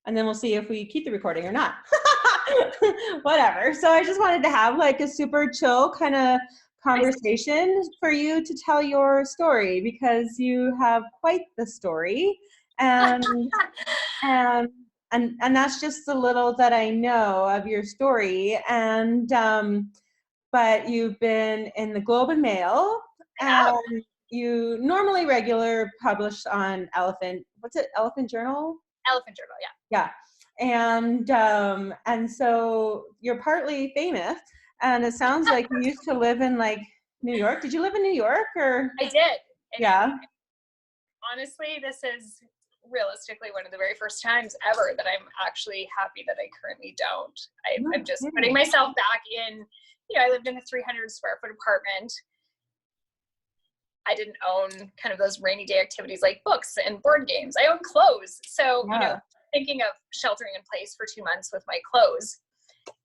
and then we'll see if we keep the recording or not. Whatever. So I just wanted to have like a super chill kind of conversation for you to tell your story, because you have quite the story, and that's just the little that I know of your story. And but you've been in the Globe and Mail, and you normally regular publish on Elephant Journal? Elephant Journal, yeah. Yeah. And so you're partly famous, and it sounds like you used to live in like New York. Did you live in New York, or? I did. And yeah. Honestly, this is realistically one of the very first times ever that I'm actually happy that I currently don't. I'm just putting myself back in, I lived in a 300 square foot apartment. I didn't own kind of those rainy day activities like books and board games. I own clothes. So, thinking of sheltering in place for 2 months with my clothes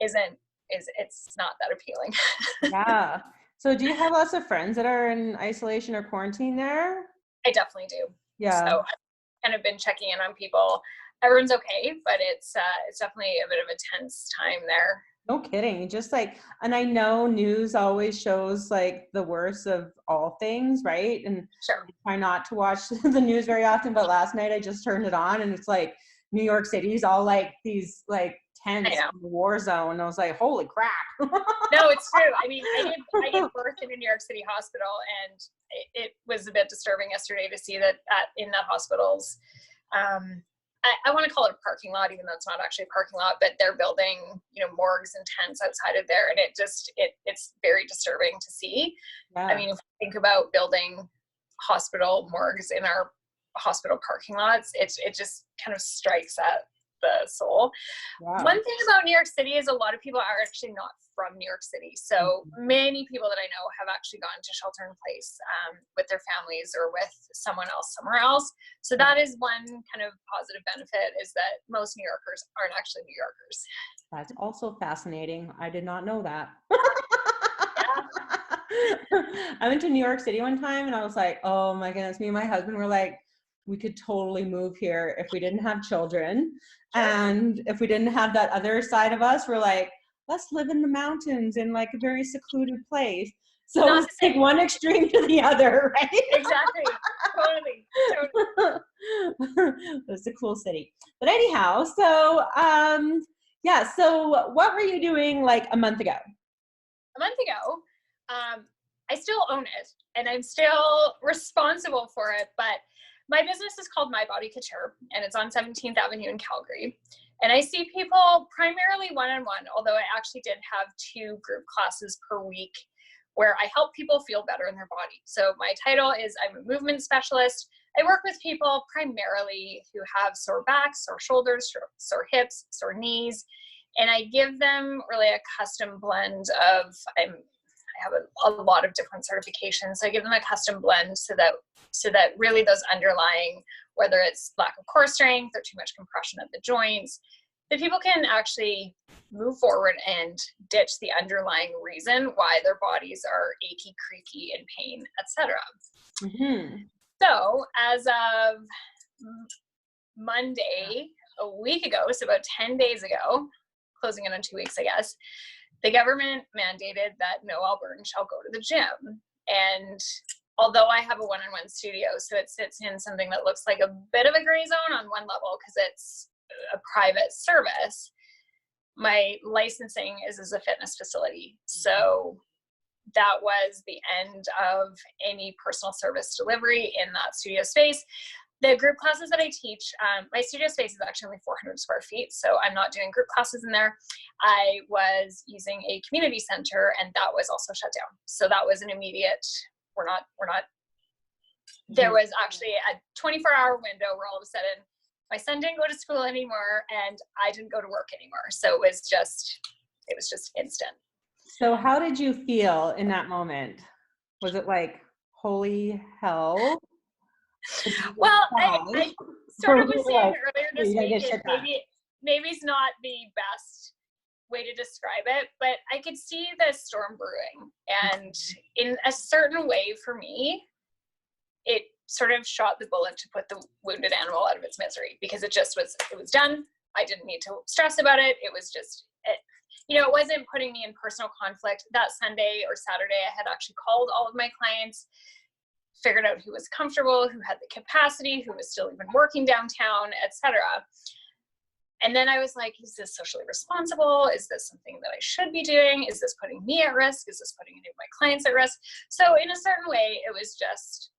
it's not that appealing. Yeah. So do you have lots of friends that are in isolation or quarantine there? I definitely do. Yeah. So I've kind of been checking in on people. Everyone's okay, but it's definitely a bit of a tense time there. No kidding. Just like, and I know news always shows like the worst of all things, right? And sure. I try not to watch the news very often, but last night I just turned it on, and it's like New York City's all like these like tents, war zone. And I was like, holy crap. No, it's true. I mean, I gave birth in a New York City hospital, and it was a bit disturbing yesterday to see that in that hospital's, I want to call it a parking lot, even though it's not actually a parking lot, but they're building, morgues and tents outside of there. And it's very disturbing to see. Yeah. I mean, if we think about building hospital morgues in our hospital parking lots, it just kind of strikes at the soul. Wow. One thing about New York City is a lot of people are actually not from New York City. So many people that I know have actually gone to shelter in place with their families or with someone else somewhere else. So that is one kind of positive benefit, is that most New Yorkers aren't actually New Yorkers. That's also fascinating. I did not know that. I went to New York City one time, and I was like, oh my goodness, me and my husband were like, we could totally move here if we didn't have children. Sure. And if we didn't have that other side of us, we're like, let's live in the mountains in like a very secluded place. So it's like one extreme to the other, right? Exactly. Totally. It's a cool city. But anyhow, so so what were you doing like a month ago? A month ago, I still own it, and I'm still responsible for it, but my business is called My Body Couture, and it's on 17th Avenue in Calgary. And I see people primarily one-on-one, although I actually did have 2 group classes per week where I help people feel better in their body. So my title is I'm a movement specialist. I work with people primarily who have sore backs, sore shoulders, sore hips, sore knees, and I give them really a custom blend of, I have a lot of different certifications. So I give them a custom blend so that really those underlying, whether it's lack of core strength or too much compression at the joints, that people can actually move forward and ditch the underlying reason why their bodies are achy, creaky, in pain, etc. Mm-hmm. So as of Monday, a week ago, so about 10 days ago, closing in on 2 weeks, I guess, the government mandated that no Albertan shall go to the gym. And although I have a one-on-one studio, so it sits in something that looks like a bit of a gray zone on one level because it's a private service, my licensing is as a fitness facility. So that was the end of any personal service delivery in that studio space. The group classes that I teach, my studio space is actually only 400 square feet, so I'm not doing group classes in there. I was using a community center, and that was also shut down. So that was an immediate, we're not, there was actually a 24-hour window where all of a sudden my son didn't go to school anymore and I didn't go to work anymore. So it was just instant. So how did you feel in that moment? Was it like, holy hell? Well, I sort of was saying earlier this week, maybe it's not the best way to describe it, but I could see the storm brewing. And in a certain way for me, it sort of shot the bullet to put the wounded animal out of its misery, because it was done. I didn't need to stress about it. It was just, it wasn't putting me in personal conflict. That Sunday or Saturday, I had actually called all of my clients, figured out who was comfortable, who had the capacity, who was still even working downtown, etc. And then I was like, is this socially responsible? Is this something that I should be doing? Is this putting me at risk? Is this putting any of my clients at risk? So in a certain way, it was just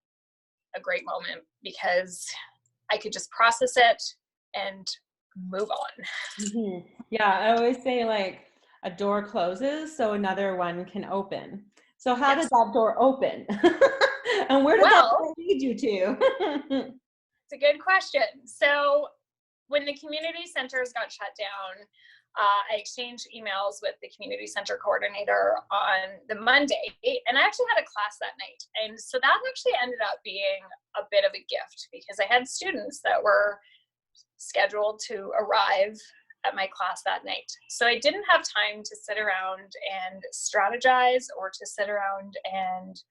a great moment, because I could just process it and move on. Mm-hmm. Yeah, I always say, like, a door closes so another one can open. So how does that door open? And where does that door lead you to? It's a good question. So when the community centers got shut down, I exchanged emails with the community center coordinator on the Monday, and I actually had a class that night. And so that actually ended up being a bit of a gift, because I had students that were scheduled to arrive at my class that night. So I didn't have time to sit around and strategize, or to sit around and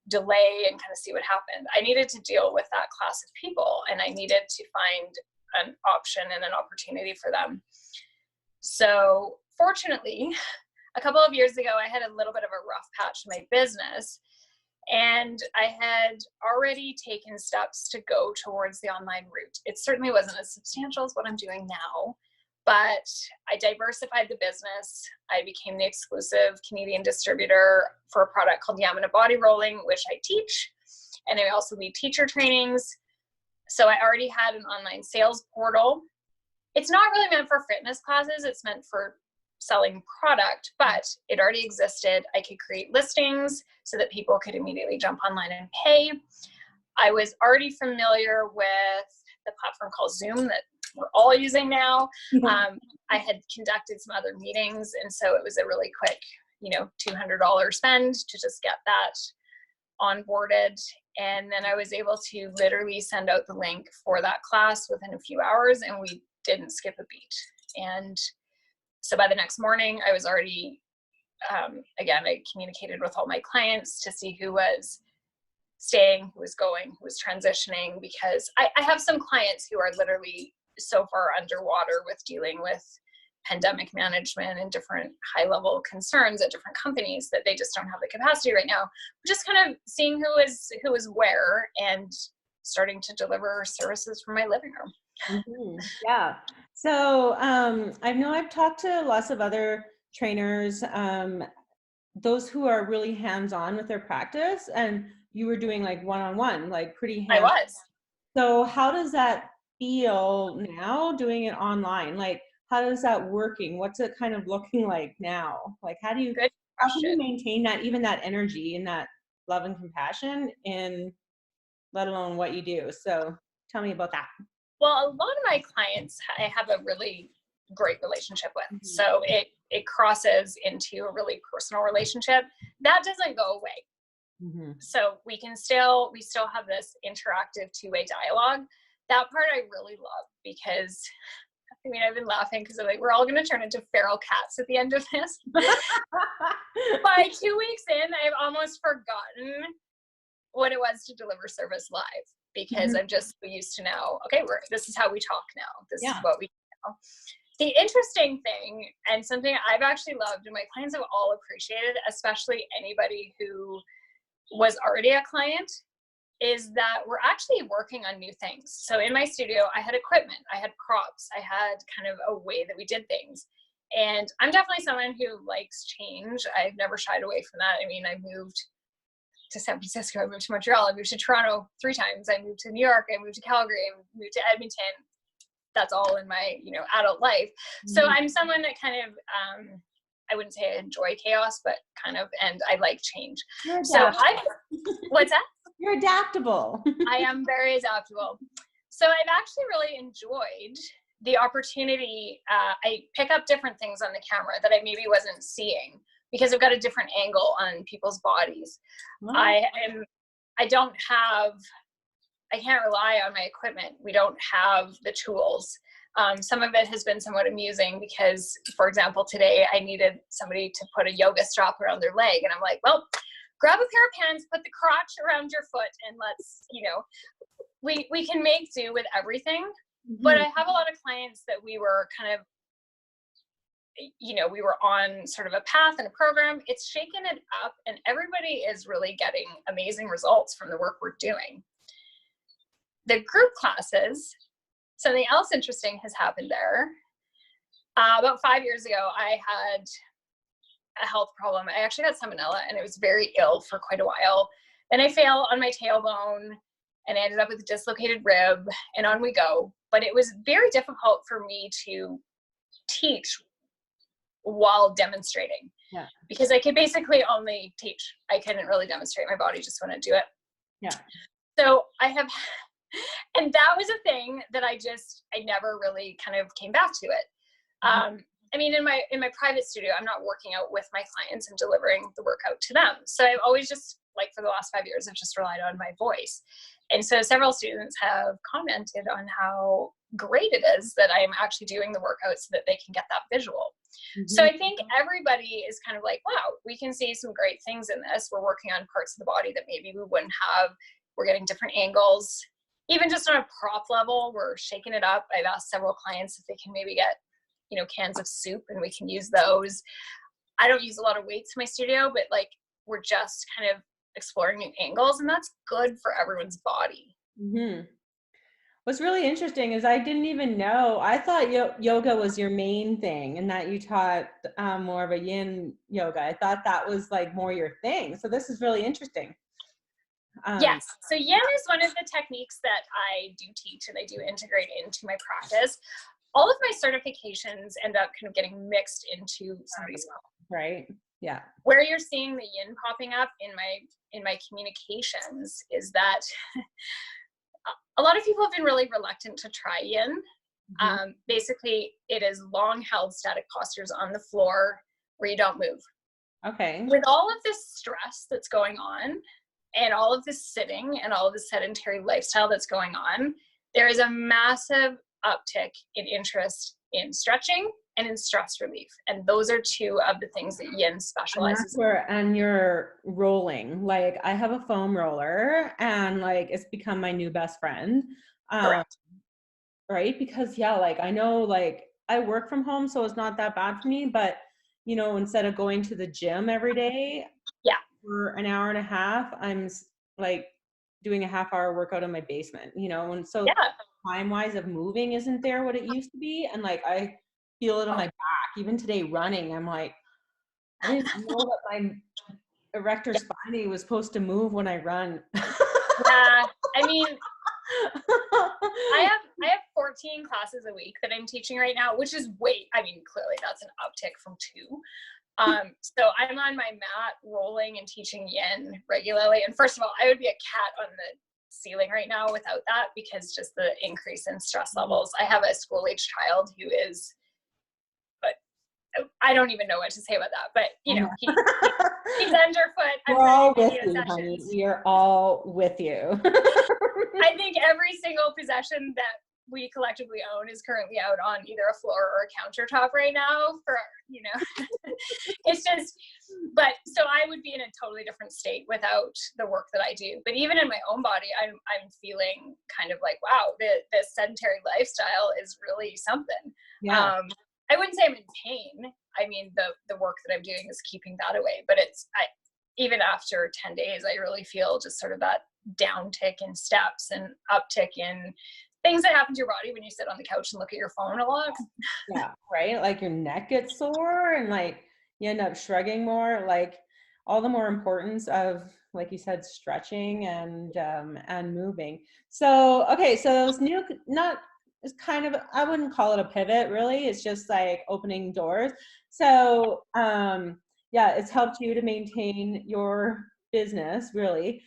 delay and kind of see what happened. I needed to deal with that class of people, and I needed to find an option and an opportunity for them. So fortunately, a couple of years ago, I had a little bit of a rough patch in my business, and I had already taken steps to go towards the online route. It certainly wasn't as substantial as what I'm doing now, but I diversified the business. I became the exclusive Canadian distributor for a product called Yamana Body Rolling, which I teach, and I also lead teacher trainings. So I already had an online sales portal. It's not really meant for fitness classes. It's meant for selling product, but it already existed. I could create listings so that people could immediately jump online and pay. I was already familiar with the platform called Zoom that we're all using now. I had conducted some other meetings, and so it was a really quick, $200 spend to just get that onboarded. And then I was able to literally send out the link for that class within a few hours, and we didn't skip a beat. And so by the next morning, I was already, again, I communicated with all my clients to see who was staying, who was going, who was transitioning, because I have some clients who are literally so far underwater with dealing with pandemic management and different high-level concerns at different companies that they just don't have the capacity right now. Just kind of seeing who is where and starting to deliver services from my living room. Mm-hmm. Yeah. So I know I've talked to lots of other trainers, those who are really hands-on with their practice, and you were doing like one-on-one, like pretty hands-on. I was. So how does that feel now, doing it online? Like, how does that working? What's it kind of looking like now? Like, how do you maintain that, even that energy and that love and compassion, in let alone what you do? So tell me about that. Well, a lot of my clients I have a really great relationship with. Mm-hmm. So it crosses into a really personal relationship. That doesn't go away. Mm-hmm. So we still have this interactive two-way dialogue. That part I really love, because I've been laughing because I'm like, we're all going to turn into feral cats at the end of this. By 2 weeks in, I've almost forgotten what it was to deliver service live, because mm-hmm. I'm just used to now, okay, this is how we talk now. This is what we do now. The interesting thing, and something I've actually loved and my clients have all appreciated, especially anybody who was already a client, is that we're actually working on new things. So in my studio, I had equipment, I had props, I had kind of a way that we did things. And I'm definitely someone who likes change. I've never shied away from that. I mean, I moved to San Francisco, I moved to Montreal, I moved to Toronto 3 times, I moved to New York, I moved to Calgary, I moved to Edmonton. That's all in my, adult life. Mm-hmm. So I'm someone that kind of, I wouldn't say I enjoy chaos, but kind of, and I like change. So what's that? You're adaptable. I am very adaptable. So I've actually really enjoyed the opportunity. I pick up different things on the camera that I maybe wasn't seeing, because I've got a different angle on people's bodies. Wow. I can't rely on my equipment. We don't have the tools. Some of it has been somewhat amusing because, for example, today I needed somebody to put a yoga strap around their leg. And I'm like, well, grab a pair of pants, put the crotch around your foot, and let's, you know, we can make do with everything. But I have a lot of clients that we were kind of, you know, we were on sort of a path and a program. It's shaken it up, and everybody is really getting amazing results from the work we're doing. The group classes, something else interesting has happened there. About 5 years ago, I had a health problem. I actually had salmonella, and I was very ill for quite a while. Then I fell on my tailbone, and I ended up with a dislocated rib, and on we go. But it was very difficult for me to teach while demonstrating, because I could basically only teach. I couldn't really demonstrate. My body just wouldn't do it. Yeah. So I have, and that was a thing that I never really kind of came back to it. I mean, in my private studio, I'm not working out with my clients and delivering the workout to them. So I've always just, like, for the last 5 years, I've just relied on my voice. And so several students have commented on how great it is that I'm actually doing the workout so that they can get that visual. So I think everybody is kind of like, wow, we can see some great things in this. We're working on parts of the body that maybe we wouldn't have. We're getting different angles. Even just on a prop level, we're shaking it up. I've asked several clients if they can maybe get, you know, cans of soup, and we can use those. I don't use a lot of weights in my studio, but like, we're just kind of exploring new angles, and that's good for everyone's body. What's really interesting is I didn't even know. I thought yoga was your main thing, and that you taught more of a Yin Yoga. I thought that was like more your thing. So this is really interesting. Yes. So Yin is one of the techniques that I do teach, and I do integrate into my practice. All of my certifications end up kind of getting mixed into somebody's body. Right. Yeah. Where you're seeing the Yin popping up in my communications is that a lot of people have been really reluctant to try Yin. Basically, it is long held static postures on the floor where you don't move. Okay. With all of this stress that's going on, and all of this sitting, and all of the sedentary lifestyle that's going on, there is a massive uptick in interest in stretching and in stress relief. And those are two of the things that Yin specializes in. And you're rolling. Like, I have a foam roller, and like, it's become my new best friend. Right? Because like, I know, like, I work from home, so it's not that bad for me, but you know, instead of going to the gym every day for an hour and a half, I'm like doing a half-hour workout in my basement, you know, and so time-wise of moving isn't there what it used to be. And like, I feel it on my back. Even today running, I'm like, I didn't know that my erector spinae was supposed to move when I run. I mean, I have 14 classes a week that I'm teaching right now, which is clearly that's an uptick from 2. So I'm on my mat rolling and teaching Yin regularly. And first of all, I would be a cat on the ceiling right now without that, because just the increase in stress levels. I have a school-age child who is, but I don't even know what to say about that, but you know, he's underfoot. We're all with you, honey. We are all with you. I think every single possession that we collectively own is currently out on either a floor or a countertop right now for, you know, it's just, but so I would be in a totally different state without the work that I do. But even in my own body, I'm feeling kind of like, wow, the sedentary lifestyle is really something. I wouldn't say I'm in pain. I mean, the work that I'm doing is keeping that away, but even after 10 days, I really feel just sort of that downtick in steps and uptick in things that happen to your body when you sit on the couch and look at your phone a lot. Right. Like, your neck gets sore, and like, you end up shrugging more. Like, all the more importance of, like you said, stretching and moving. So, okay. So it's new, it's kind of, I wouldn't call it a pivot really. It's just like opening doors. So, it's helped you to maintain your business really.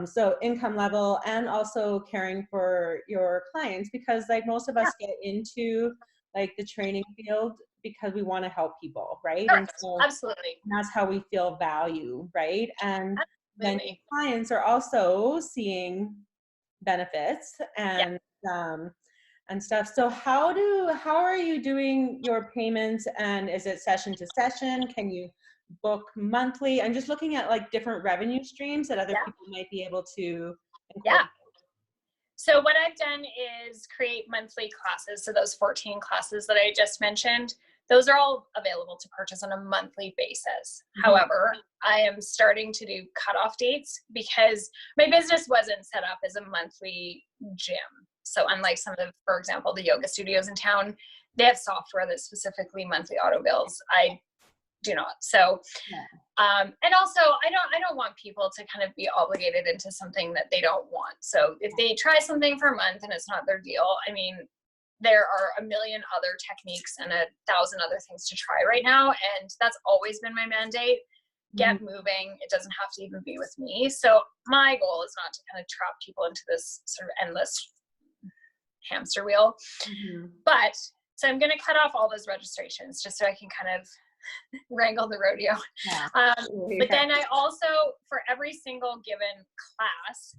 So income level, and also caring for your clients, because like most of us get into like the training field because we want to help people, right? Sure. And so Absolutely. that's how we feel value, right? And then Absolutely. clients are also seeing benefits and stuff. So how are you doing your payments, and is it session to session? Can you book monthly? I'm just looking at like different revenue streams that other people might be able to incorporate. So what I've done is create monthly classes. So those 14 classes that I just mentioned, those are all available to purchase on a monthly basis. However, I am starting to do cutoff dates because my business wasn't set up as a monthly gym. So unlike some of the, for example, the yoga studios in town, they have software that's specifically monthly auto bills. I do not. So, and also I don't want people to kind of be obligated into something that they don't want. So if they try something for a month and it's not their deal, I mean, there are a million other techniques and 1,000 other things to try right now. And that's always been my mandate. Get moving. It doesn't have to even be with me. So my goal is not to kind of trap people into this sort of endless hamster wheel. But so I'm going to cut off all those registrations just so I can kind of wrangle the rodeo. But then I also, for every single given class,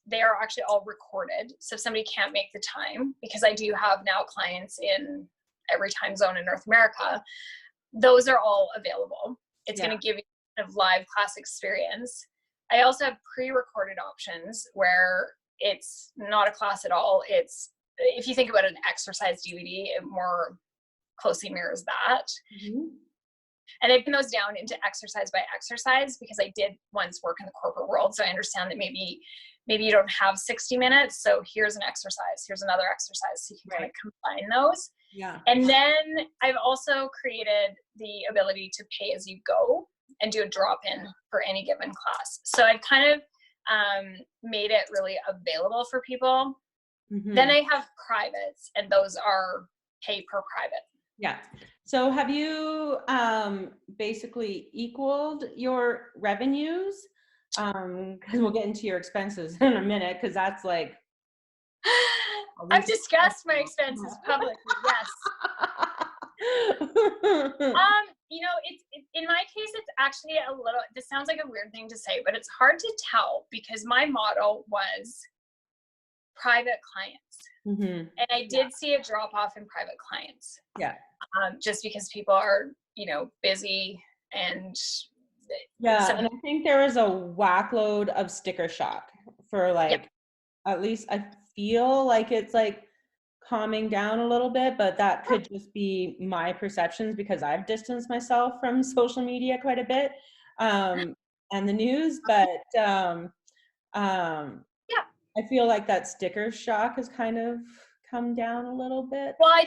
they are actually all recorded. So if somebody can't make the time, because I do have now clients in every time zone in North America, those are all available. It's going to give you kind of live class experience. I also have pre-recorded options where it's not a class at all. It's, if you think about an exercise DVD, it more closely mirrors that. And I've put those down into exercise by exercise because I did once work in the corporate world. So I understand that maybe you don't have 60 minutes. So here's an exercise, here's another exercise. So you can kind of combine those. And then I've also created the ability to pay as you go and do a drop-in for any given class. So I've kind of made it really available for people. Then I have privates, and those are pay per private. So have you basically equaled your revenues? Because we'll get into your expenses in a minute, because that's like I've discussed my expenses publicly. Yes. You know, it's in my case, it's actually a little, this sounds like a weird thing to say, but it's hard to tell because my model was private clients. And I did see a drop off in private clients. Just because people are, you know, busy and and I think there was a whackload of sticker shock for like, at least I feel like it's like calming down a little bit, but that could just be my perceptions because I've distanced myself from social media quite a bit and the news, but I feel like that sticker shock has kind of come down a little bit. Well, I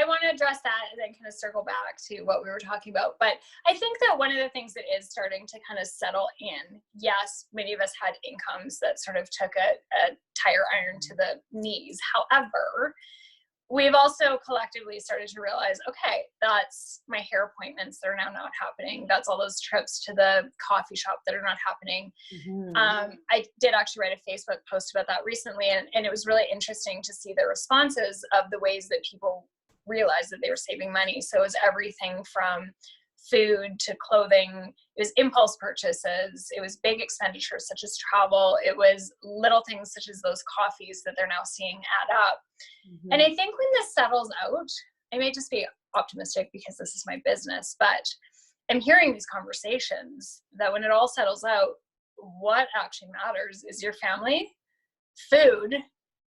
want to address that and then kind of circle back to what we were talking about. But I think that one of the things that is starting to kind of settle in, yes, many of us had incomes that sort of took a tire iron to the knees. However, we've also collectively started to realize, okay, that's my hair appointments that are now not happening. That's all those trips to the coffee shop that are not happening. I did actually write a Facebook post about that recently, and it was really interesting to see the responses of the ways that people realized that they were saving money. So it was everything from food to clothing. It was impulse purchases. It was big expenditures such as travel. It was little things such as those coffees that they're now seeing add up. And I think when this settles out, I may just be optimistic because this is my business, but I'm hearing these conversations that when it all settles out, what actually matters is your family, food,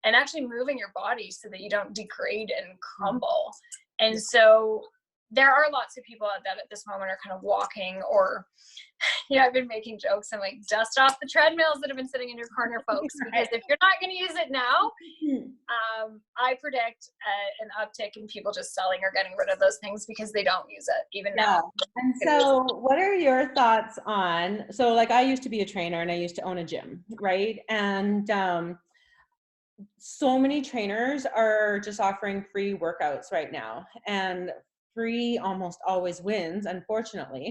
and actually moving your body so that you don't degrade and crumble. And so there are lots of people that at this moment are kind of walking or, you know, I've been making jokes. I'm like, dust off the treadmills that have been sitting in your corner, folks, because if you're not going to use it now, I predict an uptick in people just selling or getting rid of those things because they don't use it even now. And so what are your thoughts on, so like I used to be a trainer and I used to own a gym, right? And so many trainers are just offering free workouts right now, and free almost always wins, unfortunately.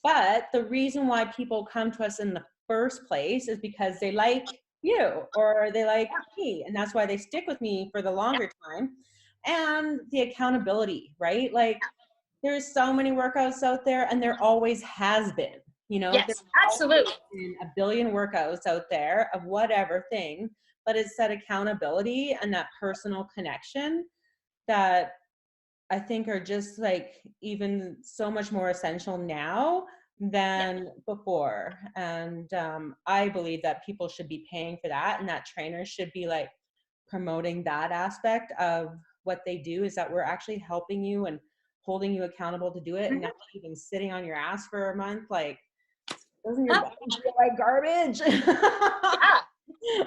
But the reason why people come to us in the first place is because they like you or they like me, and that's why they stick with me for the longer time. And the accountability, right? Like there's so many workouts out there, and there always has been, you know, there's absolutely been a billion workouts out there of whatever thing, but it's that accountability and that personal connection that I think are just like even so much more essential now than before. And I believe that people should be paying for that, and that trainers should be like promoting that aspect of what they do, is that we're actually helping you and holding you accountable to do it, and not even sitting on your ass for a month. Like, doesn't your body feel like garbage?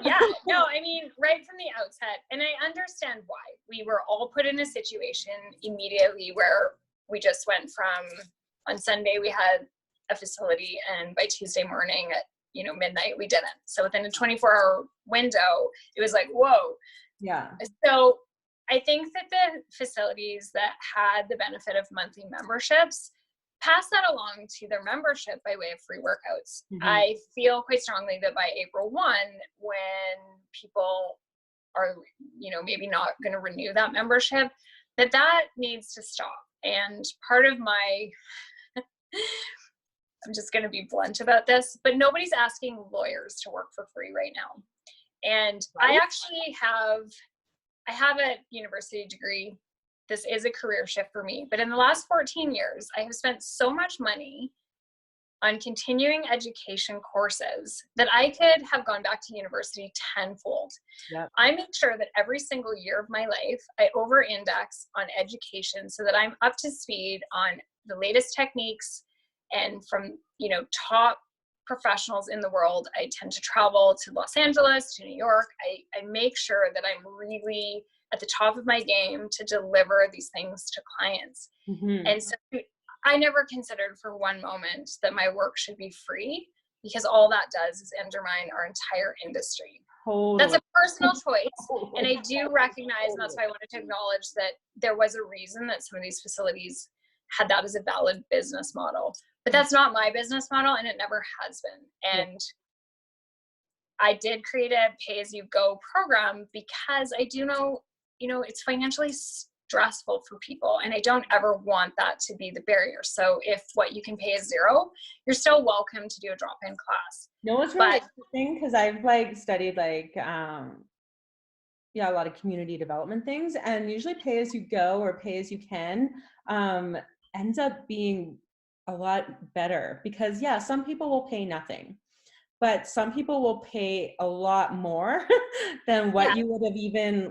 Yeah, no, I mean, right from the outset, and I understand why. We were all put in a situation immediately where we just went from, on Sunday we had a facility, and by Tuesday morning at, midnight we didn't. So within a 24-hour window, it was like, whoa. Yeah. So I think that the facilities that had the benefit of monthly memberships pass that along to their membership by way of free workouts. I feel quite strongly that by April 1, when people are, maybe not going to renew that membership, that needs to stop. And part of my, I'm just going to be blunt about this, but nobody's asking lawyers to work for free right now. And I actually I have a university degree. This is a career shift for me. But in the last 14 years, I have spent so much money on continuing education courses that I could have gone back to university tenfold. Yep. I make sure that every single year of my life, I over-index on education so that I'm up to speed on the latest techniques, and from, top professionals in the world. I tend to travel to Los Angeles, to New York. I make sure that I'm really at the top of my game to deliver these things to clients. And so I never considered for one moment that my work should be free, because all that does is undermine our entire industry. Totally. That's a personal choice. And I do recognize, and that's why I wanted to acknowledge that there was a reason that some of these facilities had that as a valid business model. But that's not my business model, and it never has been. And I did create a pay-as-you-go program because I do know, it's financially stressful for people, and I don't ever want that to be the barrier. So if what you can pay is $0, you're still welcome to do a drop-in class. No, it's really interesting because I've studied a lot of community development things, and usually pay as you go or pay as you can ends up being a lot better, because some people will pay nothing, but some people will pay a lot more than what you would have even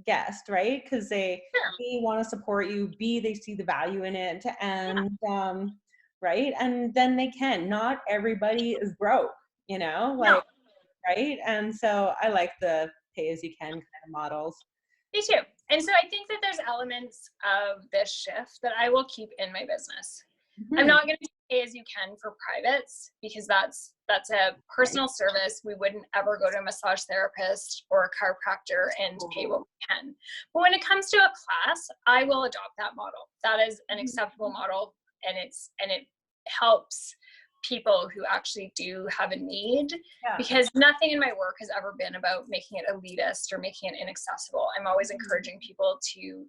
guessed, right? Because they B, want to support you, B, they see the value in it, and right, and then they can. Not everybody is broke, right? And so I like the pay as you can kind of models. Me too. And so I think that there's elements of this shift that I will keep in my business. I'm not going to pay as you can for privates, because that's a personal service. We wouldn't ever go to a massage therapist or a chiropractor and pay what we can. But when it comes to a class, I will adopt that model. That is an acceptable model, and it helps people who actually do have a need, because nothing in my work has ever been about making it elitist or making it inaccessible. I'm always encouraging people to,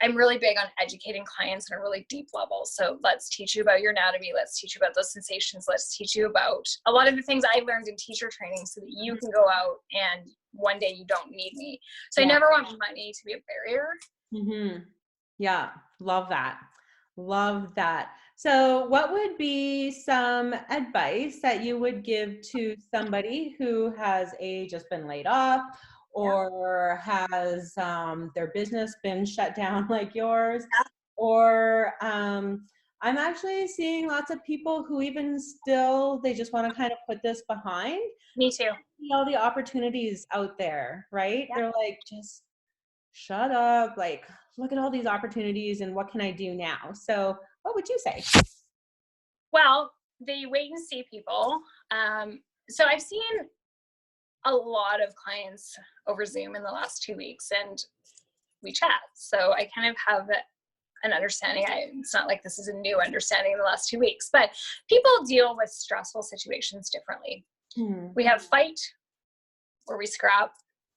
I'm really big on educating clients on a really deep level. So let's teach you about your anatomy. Let's teach you about those sensations. Let's teach you about a lot of the things I learned in teacher training, so that you can go out and one day you don't need me. So I never want money to be a barrier. Yeah. Love that. Love that. So what would be some advice that you would give to somebody who has just been laid off, or has their business been shut down like yours? Or I'm actually seeing lots of people who even still, they just want to kind of put this behind. Me too. See all the opportunities out there, right? They're like, just shut up. Look at all these opportunities, and what can I do now? So what would you say? Well, the wait and see people. So I've seen a lot of clients over Zoom in the last 2 weeks, and we chat. So I kind of have an understanding. It's not like this is a new understanding in the last 2 weeks, but people deal with stressful situations differently. We have fight, where we scrap.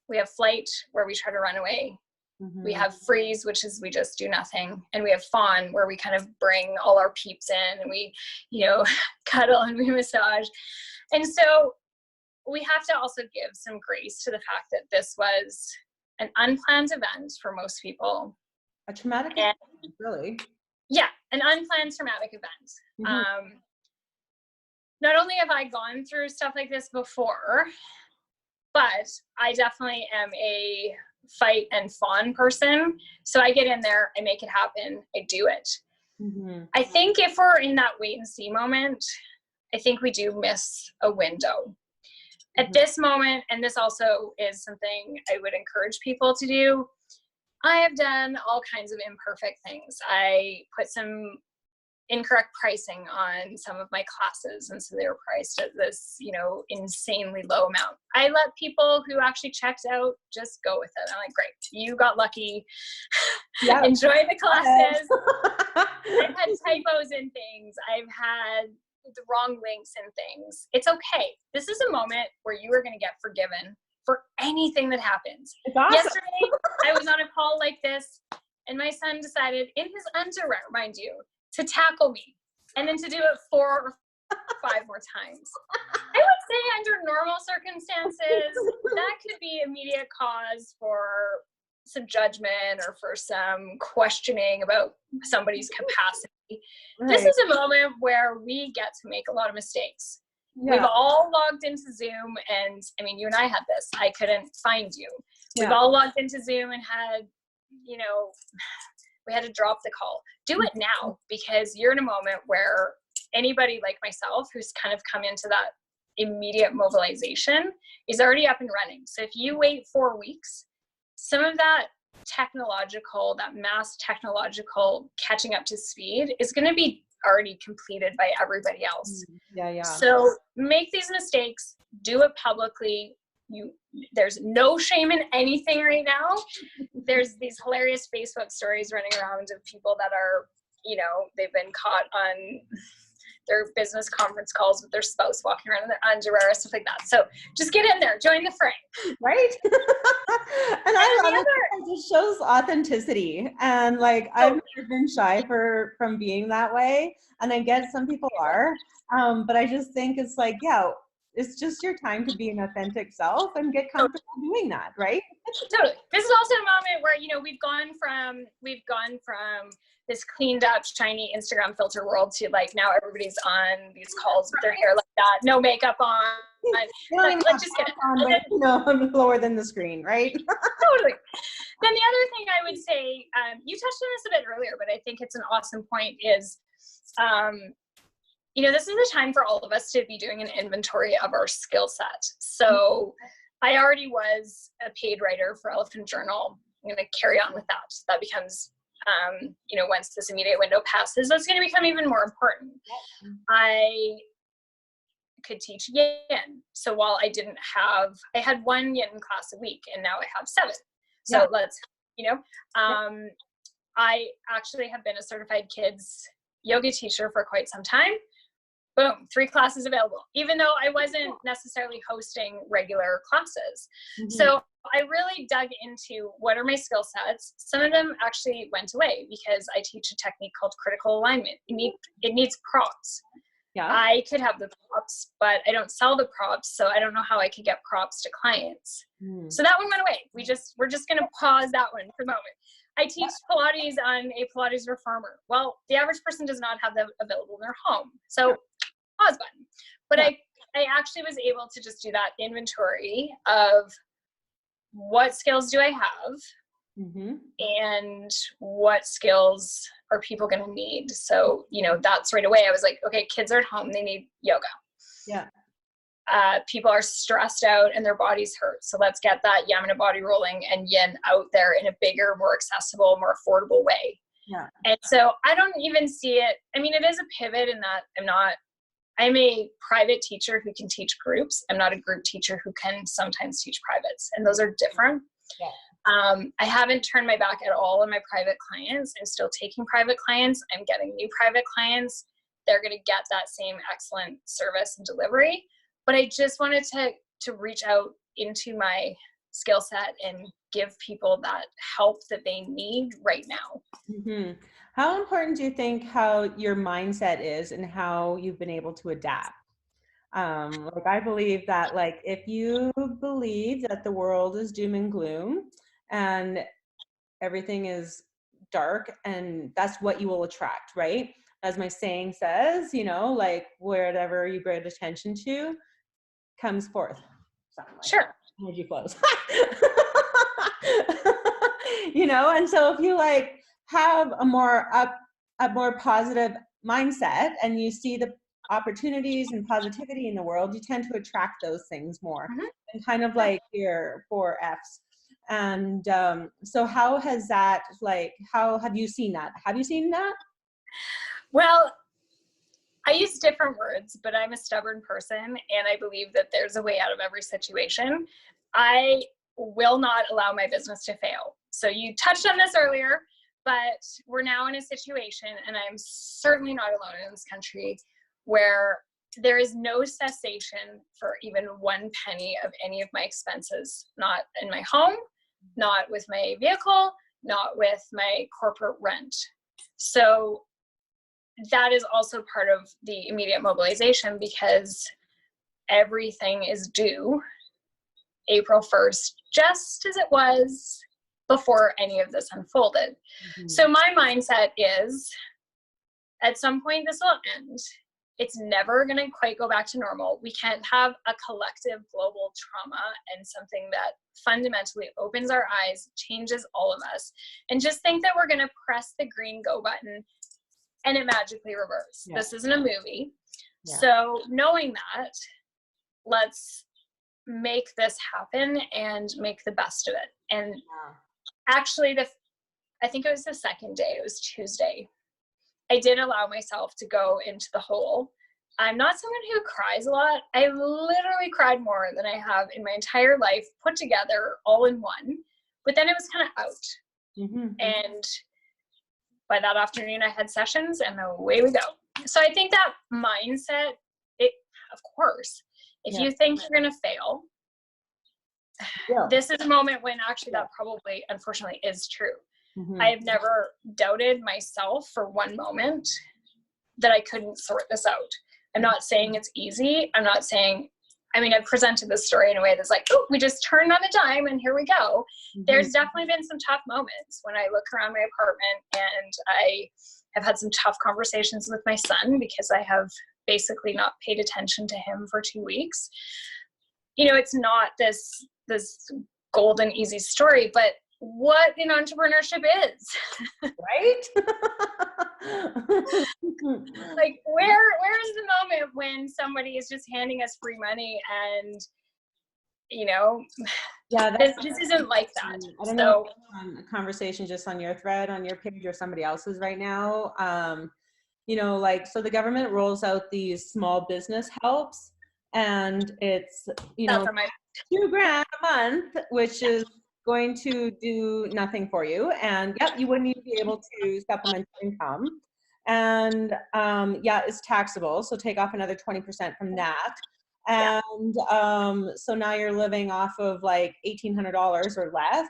We have flight, where we try to run away. We have freeze, which is we just do nothing. And we have fawn, where we kind of bring all our peeps in, and we, cuddle and we massage. And so we have to also give some grace to the fact that this was an unplanned event for most people. A traumatic And event, really. yeah, an unplanned traumatic event. Not only have I gone through stuff like this before, but I definitely am a fight and fawn person. So I get in there, I make it happen, I do it. I think if we're in that wait and see moment, I think we do miss a window. At this moment, and this also is something I would encourage people to do, I have done all kinds of imperfect things. I put some incorrect pricing on some of my classes, and so they were priced at this, insanely low amount. I let people who actually checked out just go with it. I'm like, great, you got lucky. Yep. Enjoy the classes. I've had typos in things. I've had the wrong links in things. It's okay. This is a moment where you are going to get forgiven for anything that happens. Awesome. Yesterday, I was on a call like this, and my son decided, in his underwear, mind you, to tackle me, and then to do it 4 or 5 more times. I would say under normal circumstances, that could be immediate cause for some judgment or for some questioning about somebody's capacity. Right. This is a moment where we get to make a lot of mistakes. Yeah. We've all logged into Zoom, and I mean, you and I had this. I couldn't find you. Yeah. We've all logged into Zoom and had, we had to drop the call. Do it now, because you're in a moment where anybody like myself who's kind of come into that immediate mobilization is already up and running. So if you wait 4 weeks, some of that mass technological catching up to speed is going to be already completed by everybody else. Yeah. So make these mistakes, do it publicly. There's no shame in anything right now. There's these hilarious Facebook stories running around of people that are, they've been caught on their business conference calls with their spouse walking around in their underwear, stuff like that. So just get in there, join the fray. Right? And I love it because it shows authenticity. And I've never been shy from being that way. And I get some people are, but I just think it's it's just your time to be an authentic self and get comfortable doing that, right? Totally. This is also a moment where, we've gone from this cleaned up, shiny Instagram filter world to now everybody's on these calls with their hair like that, no makeup on. Let's just get it. I'm lower than the screen, right? Totally. Then the other thing I would say, you touched on this a bit earlier, but I think it's an awesome point is, this is a time for all of us to be doing an inventory of our skill set. So I already was a paid writer for Elephant Journal. I'm going to carry on with that. That becomes, once this immediate window passes, that's going to become even more important. I could teach yin. So while I had 1 yin class a week, and now I have 7. So I actually have been a certified kids yoga teacher for quite some time. Boom, 3 classes available, even though I wasn't necessarily hosting regular classes. So I really dug into what are my skill sets. Some of them actually went away because I teach a technique called critical alignment. It needs props. Yeah. I could have the props, but I don't sell the props, so I don't know how I could get props to clients. So that one went away. We're just going to pause that one for the moment. I teach Pilates on a Pilates reformer. Well, the average person does not have them available in their home. So pause button. But I actually was able to just do that inventory of what skills do I have and what skills are people going to need. So, that's right away. I was like, okay, kids are at home. They need yoga. Yeah. People are stressed out and their bodies hurt. So let's get that Yamuna body rolling and yin out there in a bigger, more accessible, more affordable way. Yeah. And so I don't even see it. I mean, it is a pivot in that I'm a private teacher who can teach groups. I'm not a group teacher who can sometimes teach privates, and those are different. Yeah. I haven't turned my back at all on my private clients. I'm still taking private clients. I'm getting new private clients. They're going to get that same excellent service and delivery. But I just wanted to reach out into my skill set and give people that help that they need right now. How important do you think how your mindset is and how you've been able to adapt? I believe that if you believe that the world is doom and gloom and everything is dark, and that's what you will attract, right? As my saying says, you know, like whatever you bring attention to comes forth. Something like Sure. that. Energy flows. You know, and so if you like have a more positive mindset and you see the opportunities and positivity in the world, you tend to attract those things more. And kind of like your 4 Fs. And so how has that, like, how have you seen that? Have you seen that? Well, I use different words, but I'm a stubborn person, and I believe that there's a way out of every situation. I will not allow my business to fail. So you touched on this earlier, but we're now in a situation, and I'm certainly not alone in this country, where there is no cessation for even 1 penny of any of my expenses, not in my home, not with my vehicle, not with my corporate rent. So that is also part of the immediate mobilization, because everything is due April 1st, just as it was before any of this unfolded. So my mindset is, at some point this will end. It's never going to quite go back to normal. We can't have a collective global trauma and something that fundamentally opens our eyes, changes all of us, and just think that we're going to press the green go button and it magically reverses. Yeah. This isn't a movie. Yeah. So knowing that, let's make this happen and make the best of it. And actually, I think it was the second day, it was Tuesday, I did allow myself to go into the hole. I'm not someone who cries a lot. I literally cried more than I have in my entire life put together all in one. But then it was kind of out. And by that afternoon, I had sessions, and away we go. So I think that mindset, of course, if you think you're going to fail, this is a moment when actually that probably, unfortunately, is true. I have never doubted myself for one moment that I couldn't sort this out. I'm not saying it's easy. I'm not saying, I've presented this story in a way that's like, oh, we just turned on a dime and here we go. There's definitely been some tough moments when I look around my apartment, and I have had some tough conversations with my son because I have basically not paid attention to him for 2 weeks. It's not this golden, easy story, but what an entrepreneurship is. Right? Like, where is the moment when somebody is just handing us free money and this isn't like that. I don't know a conversation just on your thread on your page or somebody else's right now. So the government rolls out these small business helps, and it's $2,000 a month, which is going to do nothing for you. And you wouldn't even be able to supplement your income. And it's taxable. So take off another 20% from that. And so now you're living off of like $1,800 or less,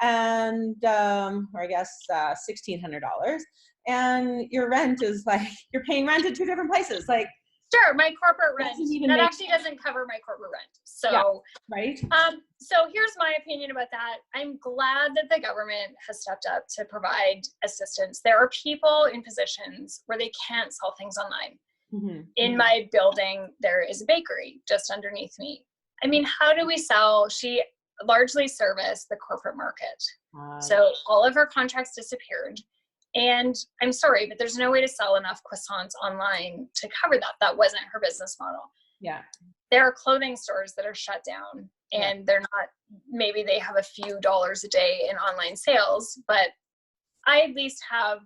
and or I guess $1,600. And your rent is like, you're paying rent at 2 different places. Like, sure, my corporate rent, that actually doesn't cover my corporate rent. So, right. So here's my opinion about that. I'm glad that the government has stepped up to provide assistance. There are people in positions where they can't sell things online. In my building, there is a bakery just underneath me. How do we sell? She largely serviced the corporate market. So all of her contracts disappeared. And I'm sorry, but there's no way to sell enough croissants online to cover that. That wasn't her business model. Yeah. There are clothing stores that are shut down, and they're not, maybe they have a few dollars a day in online sales, but I at least have,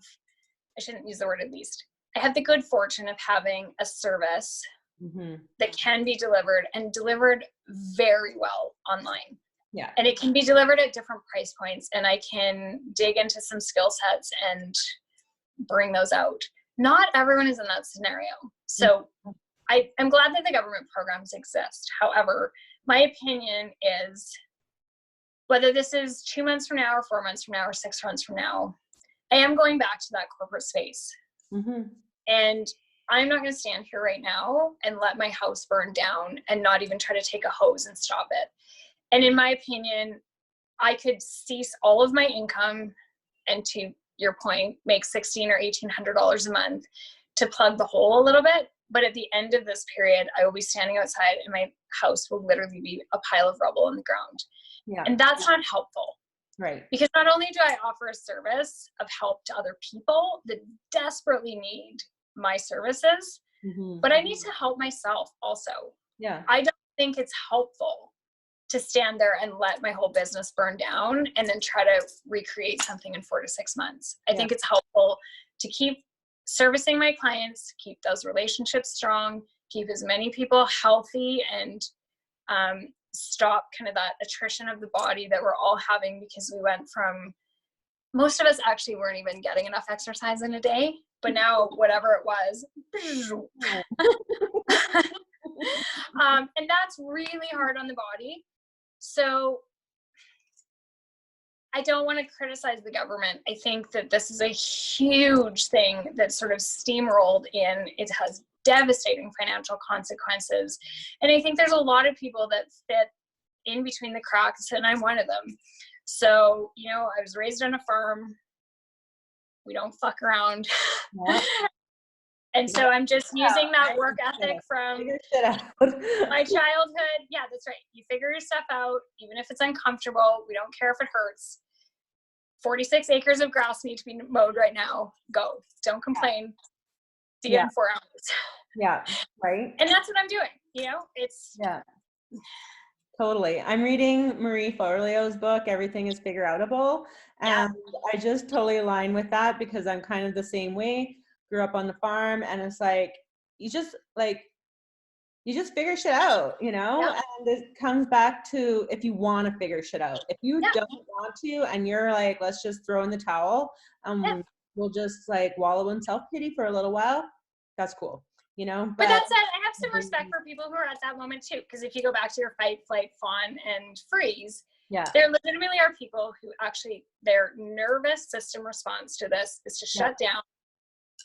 I shouldn't use the word at least, I have the good fortune of having a service that can be delivered, and delivered very well online. Yeah. And it can be delivered at different price points, and I can dig into some skill sets and bring those out. Not everyone is in that scenario. So I'm glad that the government programs exist. However, my opinion is, whether this is 2 months from now or 4 months from now or 6 months from now, I am going back to that corporate space. And I'm not going to stand here right now and let my house burn down and not even try to take a hose and stop it. And in my opinion, I could cease all of my income and, to your point, make $1,600 or $1,800 a month to plug the hole a little bit. But at the end of this period, I will be standing outside and my house will literally be a pile of rubble on the ground. Yeah. And that's not helpful. Right. Because not only do I offer a service of help to other people that desperately need my services, but I need to help myself also. Yeah. I don't think it's helpful to stand there and let my whole business burn down and then try to recreate something in 4 to 6 months. I think it's helpful to keep servicing my clients, keep those relationships strong, keep as many people healthy, and stop kind of that attrition of the body that we're all having, because we went from, most of us actually weren't even getting enough exercise in a day, but now whatever it was, and that's really hard on the body. So I don't want to criticize the government. I think that this is a huge thing that sort of steamrolled in. It has devastating financial consequences. And I think there's a lot of people that fit in between the cracks, and I'm one of them. So, I was raised on a farm. We don't fuck around. Yeah. And so I'm just using that work ethic from my childhood. Yeah, that's right. You figure your stuff out, even if it's uncomfortable. We don't care if it hurts. 46 acres of grass need to be mowed right now. Go. Don't complain. See it in 4 hours. Yeah, right. And that's what I'm doing. It's... Yeah. Totally. I'm reading Marie Forleo's book, Everything is Figure Outable. And I just totally align with that, because I'm kind of the same way. Grew up on the farm, and it's like, you just figure shit out, and it comes back to, if you want to figure shit out. If you don't want to, and you're like, let's just throw in the towel, we'll just like wallow in self-pity for a little while. That's cool. But that said, I have some respect for people who are at that moment too, because if you go back to your fight, flight, fawn, and freeze, there legitimately are people who actually, their nervous system response to this is to shut down,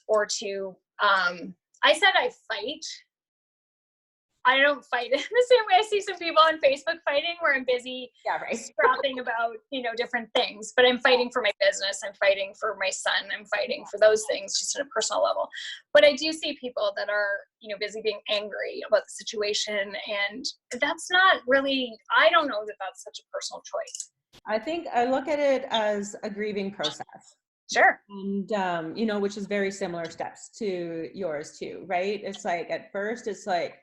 or to, I said I fight. I don't fight in the same way I see some people on Facebook fighting, where I'm busy scrapping about, different things, but I'm fighting for my business. I'm fighting for my son. I'm fighting for those things just at a personal level. But I do see people that are, busy being angry about the situation. And that's not really, I don't know that that's such a personal choice. I think I look at it as a grieving process. Sure. And, which is very similar steps to yours too, right? It's like, at first it's like,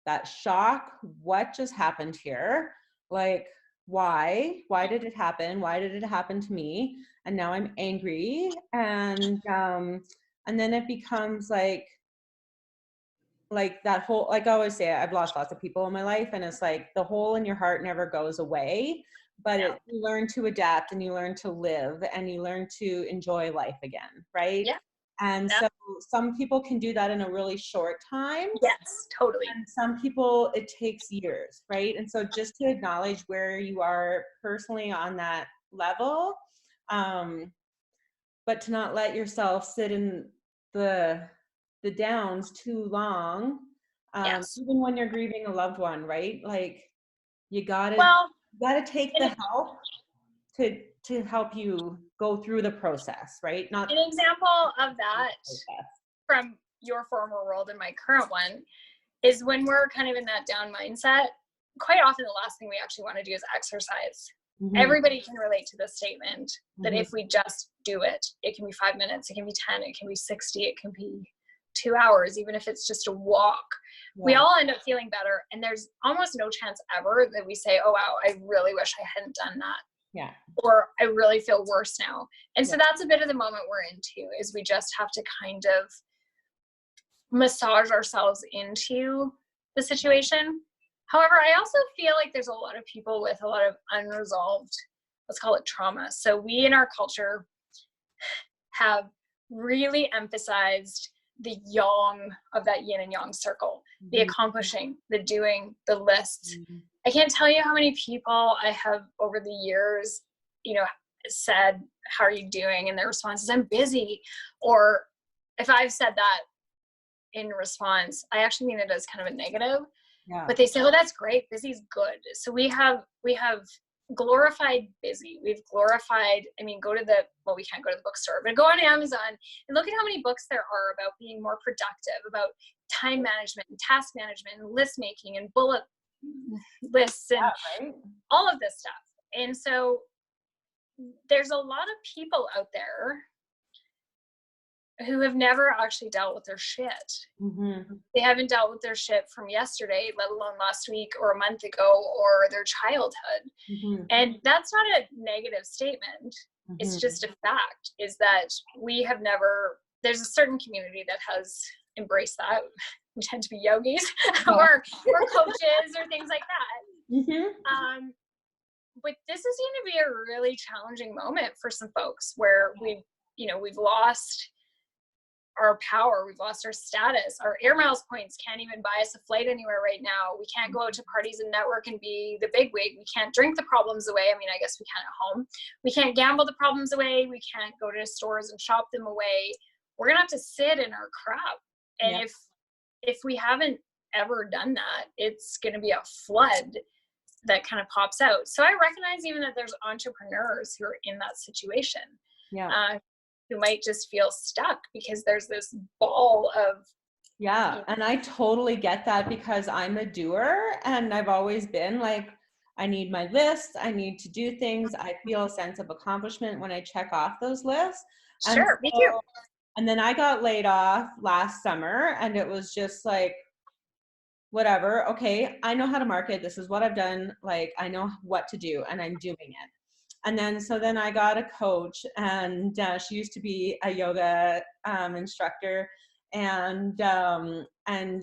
that shock, what just happened here? Like, why did it happen? Why did it happen to me? And now I'm angry. And then it becomes like that whole, like I always say, I've lost lots of people in my life, and it's like the hole in your heart never goes away, but you learn to adapt, and you learn to live, and you learn to enjoy life again. Right. Yeah. And so some people can do that in a really short time. Yes, totally. And some people, it takes years, right? And so just to acknowledge where you are personally on that level, but to not let yourself sit in the downs too long, even when you're grieving a loved one, right? Like, you gotta take the help to help you go through the process, right? Not an example of that from your former world and my current one is when we're kind of in that down mindset. Quite often, the last thing we actually want to do is exercise. Everybody can relate to this statement that if we just do it, it can be 5 minutes, it can be 10, it can be 60, it can be 2 hours, even if it's just a walk. We all end up feeling better. And there's almost no chance ever that we say, oh, wow, I really wish I hadn't done that. Yeah. Or I really feel worse now. And so that's a bit of the moment we're into, is we just have to kind of massage ourselves into the situation. However, I also feel like there's a lot of people with a lot of unresolved, let's call it trauma. So we in our culture have really emphasized the yang of that yin and yang circle, the accomplishing, the doing, the lists. I can't tell you how many people I have over the years, said, how are you doing? And their response is, I'm busy. Or if I've said that in response, I actually mean it as kind of a negative, but they say, oh, that's great. Busy's good. So we have glorified busy. We've glorified, I mean, we can't go to the bookstore, but go on Amazon and look at how many books there are about being more productive, about time management and task management and list making and bullet lists and right? all of this stuff. And so there's a lot of people out there who have never actually dealt with their shit. Mm-hmm. They haven't dealt with their shit from yesterday, let alone last week or a month ago or their childhood. Mm-hmm. And that's not a negative statement. Mm-hmm. It's just a fact, is that there's a certain community that has embraced that. We tend to be yogis or coaches or things like that. Mm-hmm. But this is going to be a really challenging moment for some folks where we've lost our power, we've lost our status, our air miles points can't even buy us a flight anywhere right now. We can't go out to parties and network and be the bigwig. We can't drink the problems away. I mean, I guess we can at home. We can't gamble the problems away. We can't go to stores and shop them away. We're gonna have to sit in our crap. And if we haven't ever done that, it's gonna be a flood that kind of pops out. So I recognize even that there's entrepreneurs who are in that situation. Yeah. Who might just feel stuck because there's this ball of. Yeah. And I totally get that, because I'm a doer and I've always been like, I need my list. I need to do things. I feel a sense of accomplishment when I check off those lists. Sure, me too. And then I got laid off last summer and it was just like, whatever. Okay. I know how to market. This is what I've done. Like, I know what to do and I'm doing it. And then I got a coach, and she used to be a yoga instructor, and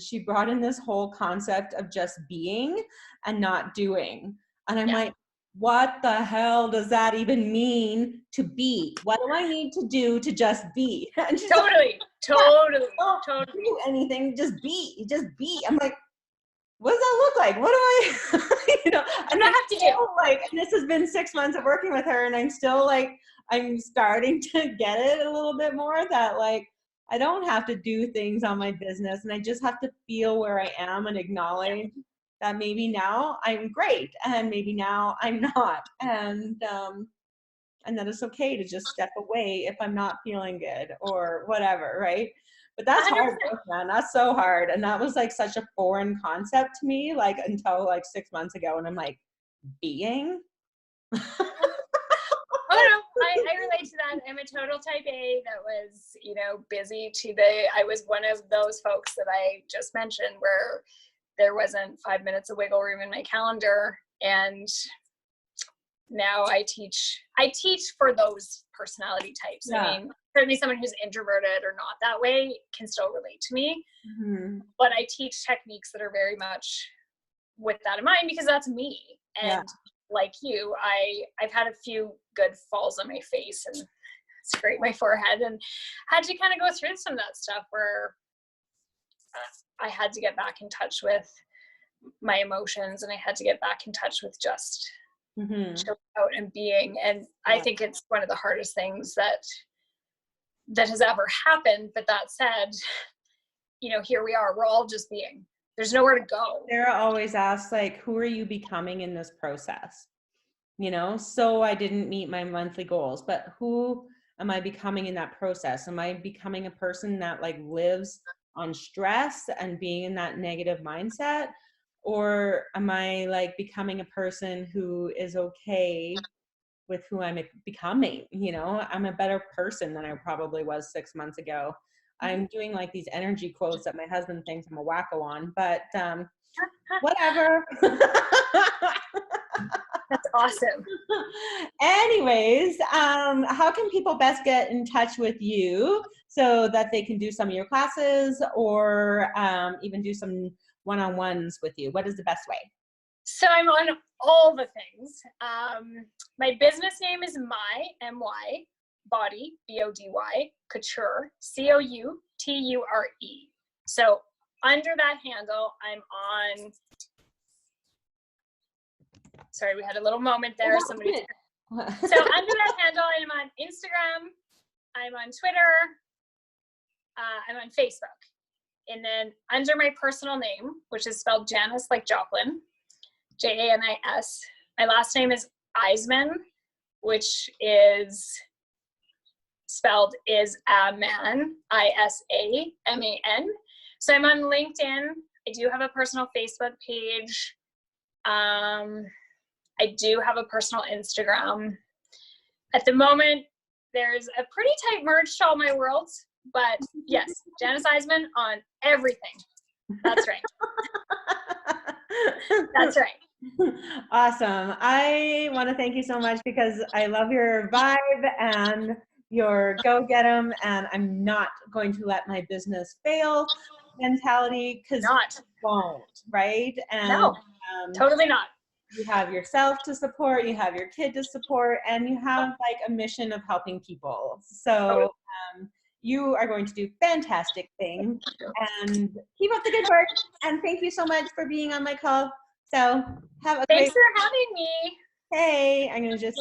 she brought in this whole concept of just being and not doing. And I'm like, what the hell does that even mean, to be? What do I need to do to just be? And she's totally don't do anything, just be. I'm like, what does that look like? What do I, and I have to do, like, and this has been 6 months of working with her, and I'm still like, I'm starting to get it a little bit more, that like, I don't have to do things on my business, and I just have to feel where I am and acknowledge that maybe now I'm great and maybe now I'm not. And that it's okay to just step away if I'm not feeling good or whatever, right? But that's 100%. hard work, man. That's so hard. And that was like such a foreign concept to me, like until like 6 months ago. And I'm like, being? Oh no, I relate to that. I'm a total type A that was, busy I was one of those folks that I just mentioned where there wasn't 5 minutes of wiggle room in my calendar. And now I teach for those personality types. Yeah. I mean, certainly someone who's introverted or not that way can still relate to me. Mm-hmm. But I teach techniques that are very much with that in mind, because that's me. And like you, I've had a few good falls on my face and scraped my forehead, and had to kind of go through some of that stuff where I had to get back in touch with my emotions, and I had to get back in touch with just chilling out and being. And I think it's one of the hardest things that has ever happened. But that said, here we are, we're all just being. There's nowhere to go. Sarah always asks, like, who are you becoming in this process? So I didn't meet my monthly goals, but who am I becoming in that process? Am I becoming a person that like lives on stress and being in that negative mindset? Or am I like becoming a person who is okay with who I'm becoming? I'm a better person than I probably was 6 months ago. I'm doing like these energy quotes that my husband thinks I'm a wacko on, but whatever. That's awesome. Anyways, how can people best get in touch with you so that they can do some of your classes or even do some one-on-ones with you? What is the best way? So I'm on all the things. My business name is M-Y, Body, B-O-D-Y, Couture, C-O-U-T-U-R-E. So under that handle, I'm on... Sorry, we had a little moment there. So under that handle, I'm on Instagram, I'm on Twitter, I'm on Facebook. And then under my personal name, which is spelled Janis like Joplin, Janis, my last name is Isaman, which is spelled is a man, Isaman. So I'm on LinkedIn. I do have a personal Facebook page. I do have a personal Instagram. At the moment, there's a pretty tight merge to all my worlds, but yes, Janis Isaman on everything. That's right. That's right. Awesome. I want to thank you so much because I love your vibe and your go get 'em, and I'm not going to let my business fail mentality, because it won't, right? And no, totally not. You have yourself to support, you have your kid to support, and you have like a mission of helping people. So you are going to do fantastic things, and keep up the good work. And thank you so much for being on my call. So have a Thanks for having me. Hey, I'm going to just